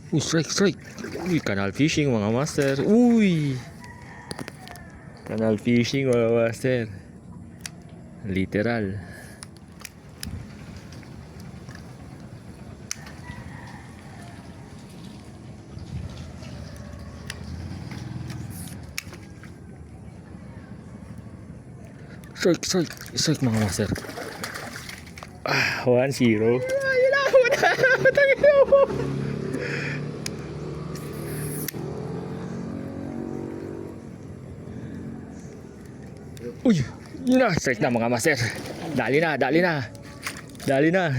Strike, strike. Uy, canal fishing mga master. Uy. Canal fishing mga master. Literal. Strike, strike, strike mga master. 1-0. Uy, yun na, strike na mga master. Dali na, dali na. Dali na.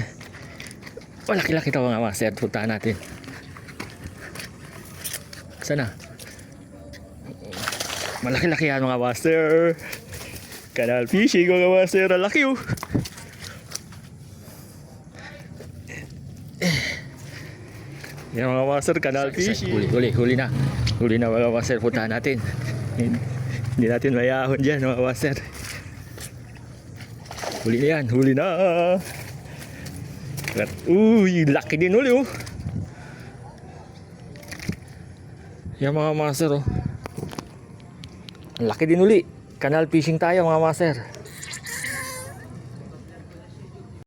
Malaki-laki ito mga master. Puntahan natin. Sana. Malaki-laki yan mga master. Canal fishing mga master. Ang laki oh. Yan mga master, canal fishing. Huli na. Huli na mga master. Puntahan natin. Hindi natin mayahon dyan mga master. Huli na yan. Huli na. Uy, laki din uli oh. Yan mga master oh. Laki din uli. Canal fishing tayo mga master.